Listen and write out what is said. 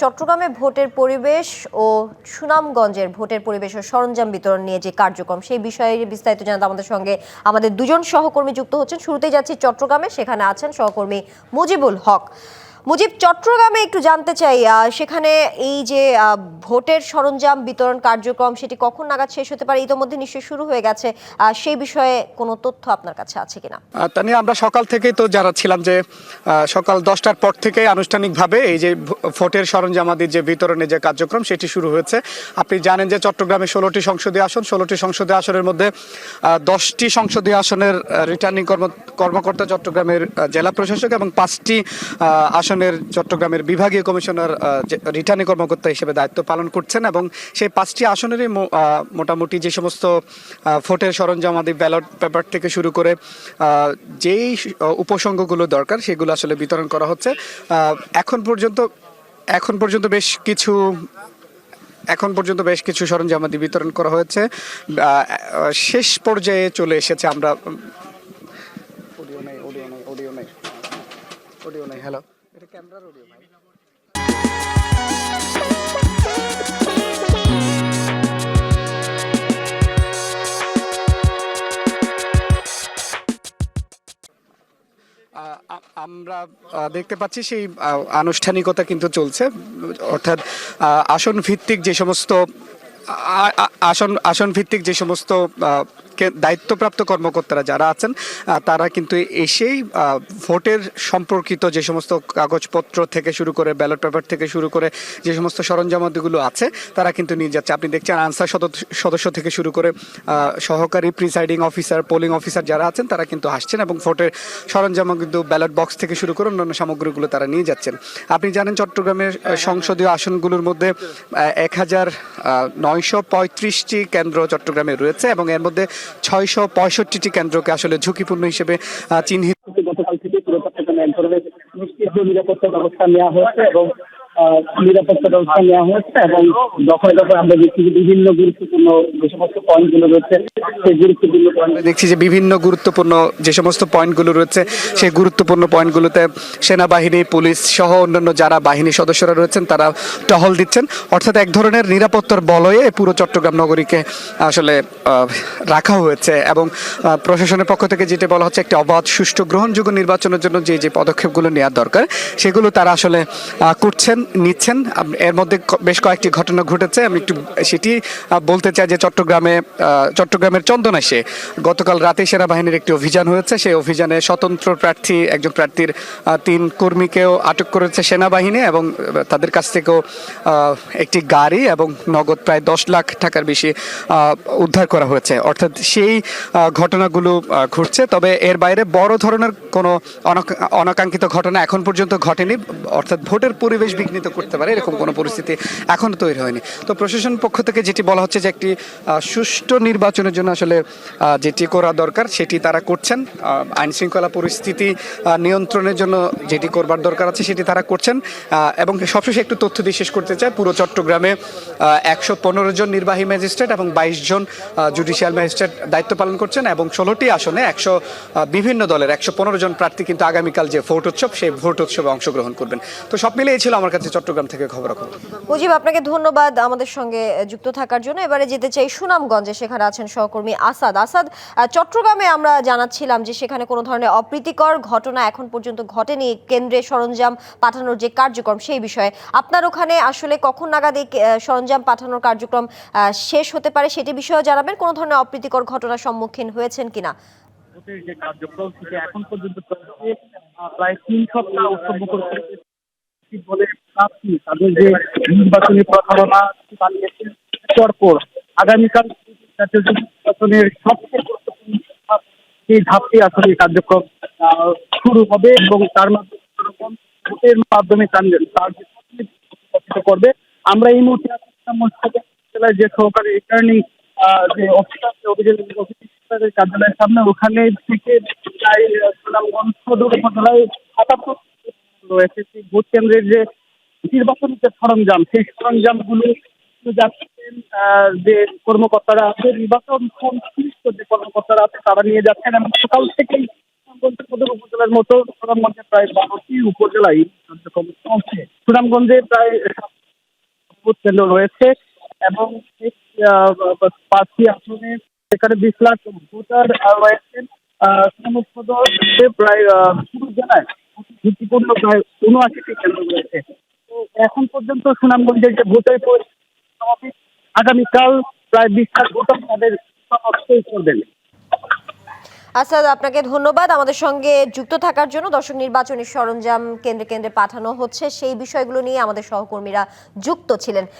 চট্টগ্রামে ভোটের পরিবেশ ও সুনামগঞ্জের ভোটের পরিবেশ ও সরঞ্জাম বিতরণ নিয়ে যে কার্যক্রম সেই বিষয়ে বিস্তারিত জানাতে আমাদের সঙ্গে আমাদের দুজন সহকর্মী যুক্ত হচ্ছেন। শুরুতেই যাচ্ছি চট্টগ্রামে, সেখানে আছেন সহকর্মী মুজিবুল হক। মুজিব, চট্টগ্রামে একটু জানতে চাই, সেখানে এই যে ভোটের সরঞ্জাম বিতরণ কার্যক্রম সেটি কখন নাগাদ শেষ হতে পারে? ইতোমধ্যে নিশ্চয়ই শুরু হয়ে গেছে, সেই বিষয়ে কোনো তথ্য আপনার কাছে আছে কিনা? তা নিয়ে আমরা সকাল থেকেই তো যারা ছিলাম যে সকাল 10টার পর থেকে আনুষ্ঠানিকভাবে এই যে ভোটের সরঞ্জামাদির যে বিতরণের যে কার্যক্রম সেটি শুরু হয়েছে। আপনি জানেন যে চট্টগ্রামে 16টি সংসদীয় আসন, 16টি সংসদীয় আসনের মধ্যে 10টি সংসদীয় আসনের রিটার্নিং কর্মকর্তা চট্টগ্রামের জেলা প্রশাসক এবং 5টি আসনের চট্টগ্রামের বিভাগীয় কমিশনার রিটার্নিং কর্মকর্তা হিসেবে দায়িত্ব পালন করছেন। এবং সেই 5টি আসনেরই মোটামুটি যে সমস্ত ভোটের সরঞ্জামাদি ব্যালট পেপার থেকে শুরু করে যেই উপসংঘগুলো দরকার সেগুলো আসলে বিতরণ করা হচ্ছে। এখন পর্যন্ত বেশ কিছু সরঞ্জামাদি বিতরণ করা হয়েছে। শেষ পর্যায়ে চলে এসেছে। আমরা অডিও নেই। হ্যালো, এটা ক্যামেরার অডিও ভাই। আমরা দেখতে পাচ্ছি সেই আনুষ্ঠানিকতা কিন্তু চলছে, অর্থাৎ আসন ভিত্তিক যে সমস্ত দায়িত্বপ্রাপ্ত কর্মকর্তারা যারা আছেন তারা কিন্তু এসেই ভোটের সম্পর্কিত যে সমস্ত কাগজপত্র থেকে শুরু করে ব্যালট পেপার থেকে শুরু করে যে সমস্ত সরঞ্জামাদিগুলো আছে তারা কিন্তু নিয়ে যাচ্ছে। আপনি দেখছেন আনসার সদস্য থেকে শুরু করে সহকারী প্রিসাইডিং অফিসার, পোলিং অফিসার যারা আছেন তারা কিন্তু আসছেন এবং ভোটের সরঞ্জাম কিন্তু ব্যালট বক্স থেকে শুরু করে অন্যান্য সামগ্রীগুলো তারা নিয়ে যাচ্ছেন। আপনি জানেন চট্টগ্রামের সংসদীয় আসনগুলোর মধ্যে 1935টি কেন্দ্র চট্টগ্রামে রয়েছে এবং এর মধ্যে 665টি কেন্দ্রকে আসলে ঝুঁকিপূর্ণ হিসেবে চিহ্নিত। গতকাল থেকে পুরো চট্টগ্রামে এক ধরনের নিশ্চিত নিরাপত্তা ব্যবস্থা নেওয়া হয়েছে এবং দখলে আমরা দেখছি যে বিভিন্ন গুরুত্বপূর্ণ যে সমস্ত পয়েন্টগুলো রয়েছে যে সমস্ত পয়েন্টগুলো রয়েছে সেই গুরুত্বপূর্ণ পয়েন্টগুলোতে সেনাবাহিনী, পুলিশ সহ অন্যান্য যারা বাহিনীর সদস্যরা রয়েছেন তারা টহল দিচ্ছেন। অর্থাৎ এক ধরনের নিরাপত্তার বলয়ে পুরো চট্টগ্রাম নগরীকে আসলে রাখা হয়েছে এবং প্রশাসনের পক্ষ থেকে যেটা বলা হচ্ছে একটি অবাধ, সুষ্ঠু, গ্রহণযোগ্য নির্বাচনের জন্য যে পদক্ষেপগুলো নেওয়ার দরকার সেগুলো তারা আসলে নিচ্ছেন। এর মধ্যে বেশ কয়েকটি ঘটনা ঘটেছে, আমি একটু সেটি বলতে চাই যে চট্টগ্রামের চন্দনাইশে গতকাল রাতে সেনাবাহিনীর একটি অভিযান হয়েছে। সেই অভিযানে স্বতন্ত্র একজন প্রার্থীর 3 কর্মীকেও আটক করেছে সেনাবাহিনী এবং তাদের কাছ থেকেও একটি গাড়ি এবং নগদ প্রায় 10 লাখ টাকার বেশি উদ্ধার করা হয়েছে। অর্থাৎ সেই ঘটনাগুলো ঘটছে, তবে এর বাইরে বড় ধরনের কোনো অনাকাঙ্ক্ষিত ঘটনা এখন পর্যন্ত ঘটেনি। অর্থাৎ ভোটের পরিবেশ বিঘ্নিত করতে পারে এরকম কোনো পরিস্থিতি এখনো তৈরি হয়নি। তো প্রশাসন পক্ষ থেকে যেটি বলা হচ্ছে যে একটি সুষ্ঠু নির্বাচনের জন্য আসলে যেটি করা দরকার সেটি তারা করছেন। আইন শৃঙ্খলা পরিস্থিতি নিয়ন্ত্রণের জন্য যেটি করবার দরকার আছে সেটি তারা করছেন। এবং সবশেষে একটু তথ্য দিয়ে শেষ করতে চাই, পুরো চট্টগ্রামে 115 জন নির্বাহী ম্যাজিস্ট্রেট এবং 22 জন জুডিশিয়াল ম্যাজিস্ট্রেট দায়িত্ব পালন করছেন এবং 16টি আসনে বিভিন্ন দলের 115 জন প্রার্থী কিন্তু আগামীকাল যে ভোট উৎসব সেই ভোট উৎসবে অংশগ্রহণ করবেন। তো সব মিলে এই ছিল আমার কাছে চট্টগ্রাম থেকে খবর। মুজিব, আপনাকে ধন্যবাদ আমাদের সঙ্গে যুক্ত থাকার জন্য। এবারে যেতে চাই সুনামগঞ্জে, সেখানে আছেন সহকর্মী আসাদ। চট্টগ্রামে আমরা জানাচ্ছিলাম যে সেখানে কোনো ধরনের অপ্রীতিকর ঘটনা এখন পর্যন্ত ঘটেনি কেন্দ্রে সরঞ্জাম পাঠানোর যে কার্যক্রম সেই বিষয়ে। আপনার ওখানে আসলে কখন নাগাদ এই সরঞ্জাম পাঠানোর কার্যক্রম শেষ হতে পারে সেটি বিষয়ে জানাবেন। কোনো ধরনের অপ্রীতিকর ঘটনার সম্মুখীন হয়েছেন কিনা? যে কার্যক্রম সেটা এখন পর্যন্ত প্রায় 3 সপ্তাহ উৎসব করতে বলে প্রার্থী তাদের যে নির্বাচনী প্রচারণা চালিয়েছেন, পরপর আগামীকাল নির্বাচনের সবচেয়ে গুরুত্বপূর্ণ সেই ধাপটি আসলে কার্যক্রম শুরু হবে এবং তার ভোটের মাধ্যমে করবে। আমরা এই মুহূর্তে জেলায় যে সহকারী রিটার্নিং যে অফিসার অভিযোগের কার্যালয়ের সামনে, ওখানে থেকে প্রায় সুনামগঞ্জ সদর উপজেলায় 77 রয়েছে সেই ভোট কেন্দ্রের যে নির্বাচনী যে সরঞ্জাম সেই সরঞ্জামগুলো যাচ্ছেন যে কর্মকর্তারা আছে, নির্বাচন সংশ্লিষ্ট যে কর্মকর্তারা আছে তারা নিয়ে যাচ্ছেন এবং সকাল থেকেই সুনামগঞ্জ সদর উপজেলার মতো সুনামগঞ্জে প্রায় 12টি উপজেলায় কার্যক্রম চলছে। সুনামগঞ্জে প্রায় ভোট কেন্দ্র রয়েছে এবং এই, 5টি আসনে এখানে 20 লাখ ভোটার রয়েছেন। সুনামগঞ্জ সদরে প্রায় পুরো জেলায় ঝুঁকিপূর্ণ প্রায় 79টি কেন্দ্র রয়েছে। তো এখন পর্যন্ত সুনামগঞ্জের যে ভোটার সমাবেশ, আগামীকাল প্রায় 20 লাখ ভোটার তাদের সমর্থন করবেন। আসাদ, আপনাকে ধন্যবাদ আমাদের সঙ্গে যুক্ত থাকার জন্য। দর্শক, নির্বাচনী সরঞ্জাম কেন্দ্রে কেন্দ্রে পাঠানো হচ্ছে, সেই বিষয়গুলো নিয়ে আমাদের সহকর্মীরা যুক্ত ছিলেন।